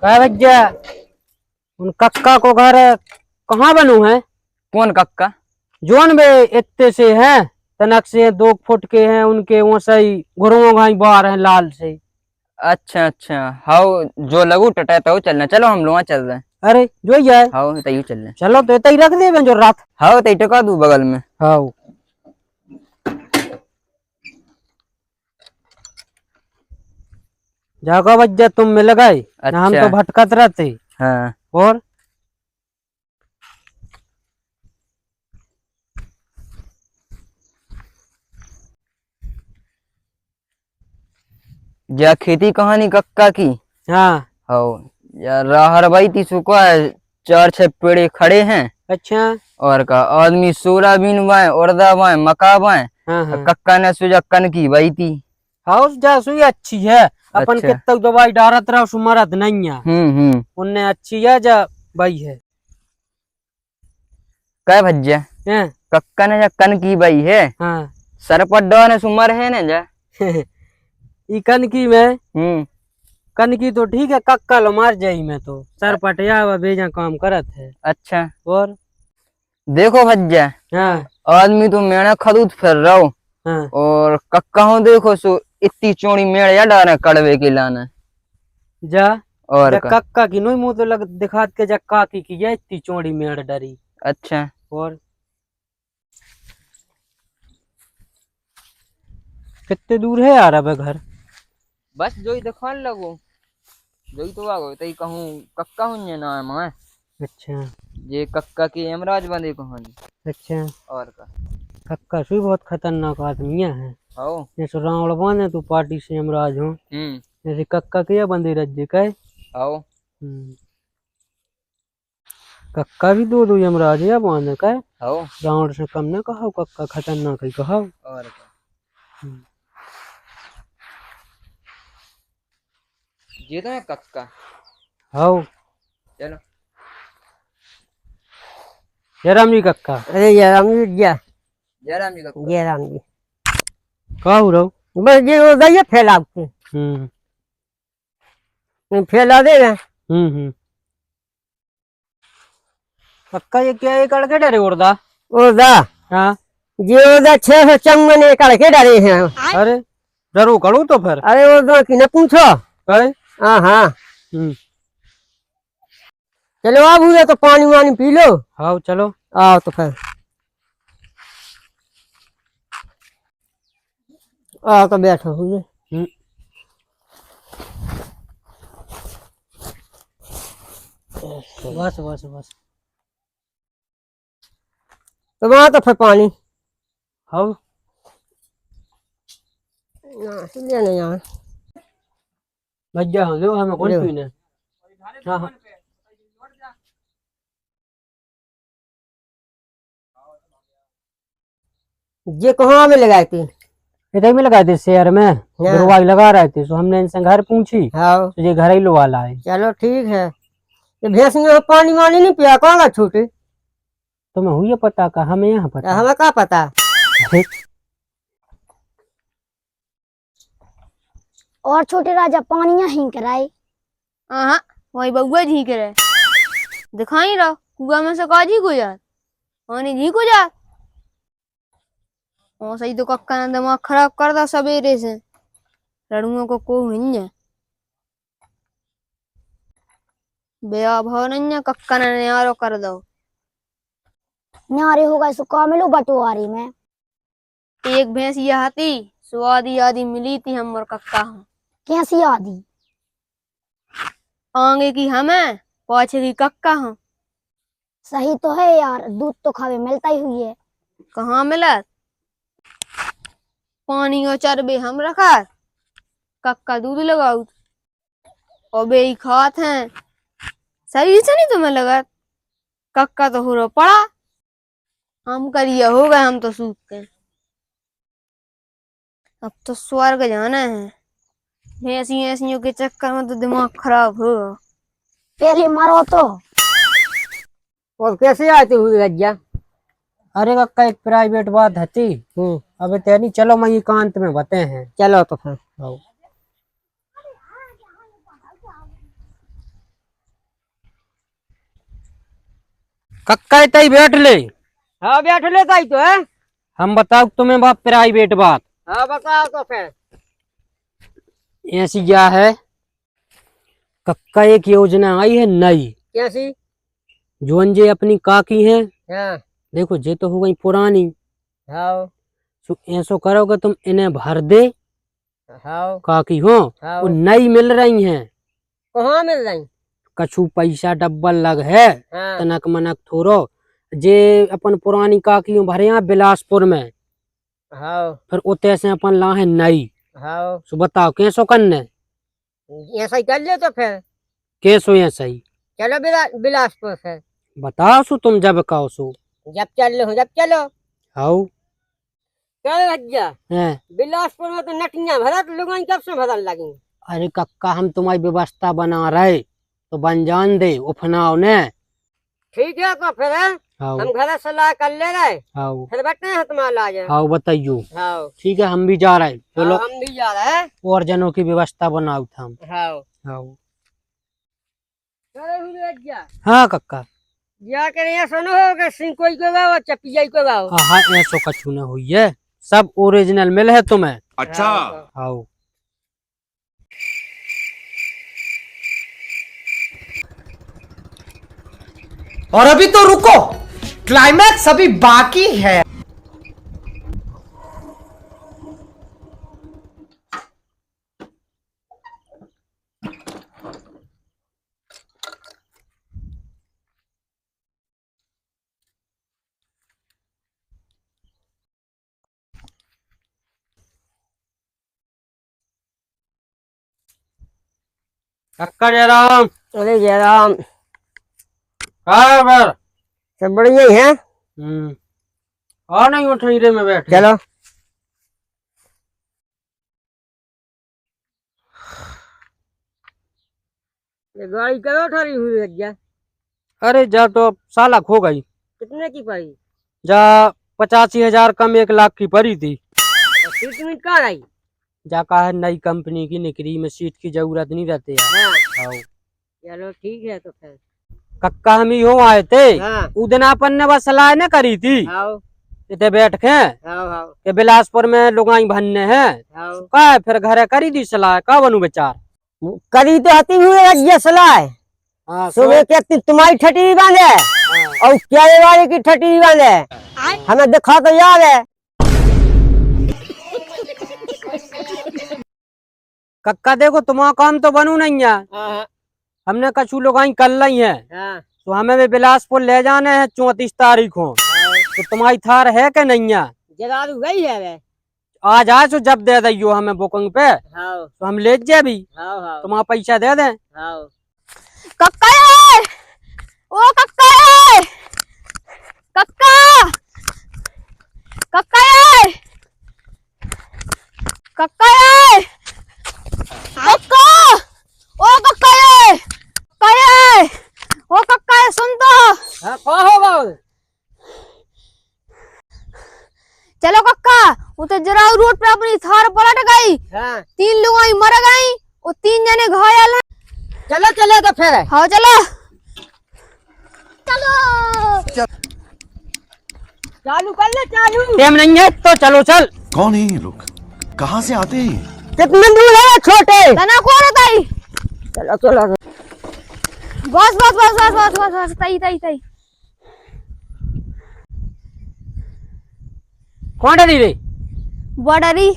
कह भैया उन कक्का को घर कहाँ बनू है? कौन कक्का? जोन में इतने से हैं, तनक से 2 फुट के हैं, उनके वो सही घुरुओं घाई बाहर हैं लाल से। अच्छा अच्छा, हाउ जो लगू टटा तो चलना, चलो हम लोग चल रहे हैं। अरे जो ही है, हाउ तयू चल रहे। चलो तो इतना ही रख दे जो रात। हाउ तय टका दू बगल में। हाउ जाको भैया तुम मिल गए ना, हम अच्छा। तो भटकत रहते। हाँ और या खेती कहानी कक्का की। हाँ हाउ या राहर भाई ती सुखा है, 4-6 पेड़े खड़े हैं। अच्छा। और का आदमी सोयाबीन बाए, उड़दा बाए, मका बाए। हाँ हाँ कक्का ने सुजा कन की बाई थी। हाउस जा सुई अच्छी है। अपन अच्छा। कितना दवाई डारत रहा सुमरत नहीं है। हम्म। उनने अच्छी है जा भाई है। क्या भज्जा? हैं? कक्का ने जा कन की बाई है। हाँ सर पर डॉन सुमर है ना जा। ई कनकी में हम्म। कनकी तो ठीक है, कक्का लो मार जाई में तो सर पटिया हुआ बेजा काम करत है। अच्छा और देखो भज्जा, हाँ आदमी तो मेढ़ा खदूत फिर रहा हो। हाँ और कक्का हो देखो सो इतनी चौड़ी मेढ़ या डारे कड़वे के लाना। जा और जा का। कक्का की नोई मुंह तो लग दिखात के जा काकी की है इतनी चौड़ी मेड़ डरी। अच्छा और कितने दूर है यार अब घर? बस जो ही दिखाने लगो, जो ही तो आगो तई कहूँ कक्का हूँ ना है मैं। अच्छा ये कक्का की यमराज बंदे कहानी। अच्छा। और का। कक्का सुई बहुत खतरनाक आदमी है। आओ। जैसे रावण बने तू पार्टी से यमराज हो, जैसे कक्का के बंदे रज्जे का है। आओ। कक्का भी दो यमराज या बांध का है। आओ। रावण से कम न कहो, कक्का खतरनाक ही कहो। और का। ये तो है कक्का। हाउ चलो। जयराम जी कक्का। अरे जयराम जी जय जयराम जी कक्का। जयराम जी। का हो रहा? बस ये हो गई है फैलाव के फैला दे रहे। कक्का ये क्या एक अड़के डरे उड़दा? ओदा हाँ ये ओदा 600 चंगन एक के डरे हैं। अरे डरो करो तो फिर। अरे ओदा की न पूछो। अरे हाँ हाँ चलो अब हुए तो पानी वानी पी लो। हाँ चलो। आओ तो फिर आओ तो बैठो हुए। बस बस बस। तो वहां तो फिर पानी हाँ ले नहीं यहाँ भैया हाँ लो हमें कौन लो। पीने। हाँ हाँ ये कहाँ में लगाई थी? इधर में लगाए थे शहर में, गुरुवाई लगा रहे थे तो हमने इनसे घर पूछी हाँ तो ये घर ही लो वाला है। चलो ठीक है। ये भैंसियों पानी वानी नहीं पिया कौन छूटे? तुम्हें हुई है पता का? हमें यहाँ पता। हमें क्या पता। और छोटे राजा पानिया ही कराए। हाँ वही बउआ जी करे दिखाई रहो कुआ में से काजी को यार पानी जी को जा। और सही तो कक्का ने दिमाग खराब कर दा सवेरे से। लड़ुओं को नहीं है बेआ भाव नहीं है, कक्का ने न्यारो कर दो। न्यारे हो गए सो का मिलो बटवारी में। एक भैंस यह थी सो आधी आधी मिली थी हम और कक्का हम। कैसी आदि? आगे की हमें पाछे की कक्का हम। सही तो है यार, दूध तो खावे मिलता ही हुई है। कहाँ मिला? पानी और चरबे हम रखा, कक्का दूध लगाऊ और बे ही खात हैं। शरीर से नहीं तुम्हें लगा? कक्का तो हो पड़ा, हम करिए हो गए, हम तो सूख गए। अब तो स्वर्ग जाना है। भैंसी ऐसियों के चक्कर में तो दिमाग खराब हो। पहले मरो तो। और कैसे आती हुई गज्जा? अरे कक्का एक प्राइवेट बात हती। अब तेनी चलो मैं एकांत में बते हैं। चलो तो फिर। कक्का इतना ही बैठ ले। हाँ बैठ लेता ही तो है। हम बताओ तुम्हें बाप प्राइवेट बात। हाँ बताओ तो फिर। ऐसी क्या है, कक्का एक योजना आई है नई। कैसी? जोन जे अपनी काकी है, हाँ देखो जे तो हो गई पुरानी, हाँ सो ऐसो करोगे तुम इन्हें भर दे हाँ काकी हो, हाँ। वो नई मिल रही हैं। कहाँ मिल रही? कछु पैसा डब्बल लग है, हाँ तनक मनक थोरो। जे अपन पुरानी काकी भरे यहाँ बिलासपुर में, हाँ फिर उते से अपन ला है नई। हाँ। सो बताओ कैसो करने, ऐसा ही कर ले तो फिर। कैसो ये सही चलो बिलासपुर से। बताओ सो तुम जब कहो सो। जब चलो जब चलो। आओ चल भैया हैं। बिलासपुर में तो नटियां भरा तो लोगों कब से भरन लगी। अरे कक्का हम तुम्हारी व्यवस्था बना रहे तो बन जान दे उफनाओ ने। ठीक है तो फिर है? आओ हम घर सलाह कर ले रहे, आओ फिर बैठे हैं तुम्हारा आज। आओ बताइयो। हाँ ठीक है हम भी जा रहे, चलो हम भी जा रहे हैं। और जनों की व्यवस्था बनाओ था हम। हाँ आओ। चलो भैया हाँ कक्का। जाकर यहाँ सुनो कि सिंह कोई को गाओ चपिया को गाओ। हाँ ऐसो कछु न हुई है, सब ओरिजिनल मिल है तुम्हें। अच्छा। आओ। और अभी तो रुको, क्लाइमैक्स अभी बाकी है। कक्का जयराम। अरे जयराम हाँ बर। सब बढ़िया ही है। और नहीं उठी रे में बैठ। चलो ये गाड़ी करो ठहरी हुई भैया। अरे जा तो साला खो गई। कितने की पड़ी? जा 85,000 कम 1 लाख की पड़ी थी। और सीट में कहाँ आई? जा कहा है नई कंपनी की निकली में सीट की जरूरत नहीं रहती है। हाँ आओ। चलो ठीक है तो फिर। कक्का हम ही हो आए थे, हाँ उस दिन अपन ने बस सलाह न करी थी आओ इतने बैठ के आओ आओ कि बिलासपुर में लुगाई भन्ने हैं। आओ। का फिर घरे करी दी सलाह, का बनू बेचार। करी तो आती हुई भैया सलाह। हाँ सुबह क्या तुम्हारी ठटी बांधे और क्या वाले की ठटी बांधे, हमें दिखा तो याद है। कक्का देखो तुम्हारा काम तो बनू नहीं है, हमने कछु लुगाई कर ली है, तो हमें भी बिलासपुर ले जाने हैं 34 तारीख को। तो तुम्हारी थार है कि नहीं है? जरारू गई है वे। आज आज तो जब दे दियो हमें बुकिंग पे, हाँ तो हम ले जाए भी, हाँ हाँ तुम्हारा पैसा दे दें। हाँ। कक्का है, ओ कक्का है, कक्का, कक्का है, कक्का है, कक्का, ओ कक्का है, कक्का है, ओ कक्का है, सुन तो। हाँ कहाँ हो बाबू? चलो कक्का, वो तो जरा रोड पे अपनी थार पलट गई, हाँ 3 लोग मर गई और 3 जने घायल हैं। चलो चलो तो फिर। हाँ चलो चलो चालू कर ले चालू। टाइम नहीं है तो चलो चल। कौन है ये लोग, कहाँ से आते हैं? कितने दूर है छोटे? तना कौन है ताई? चलो चलो। बस बस बस बस बस बस बस ताई ताई ताई। कौन डरी रे? बड़री।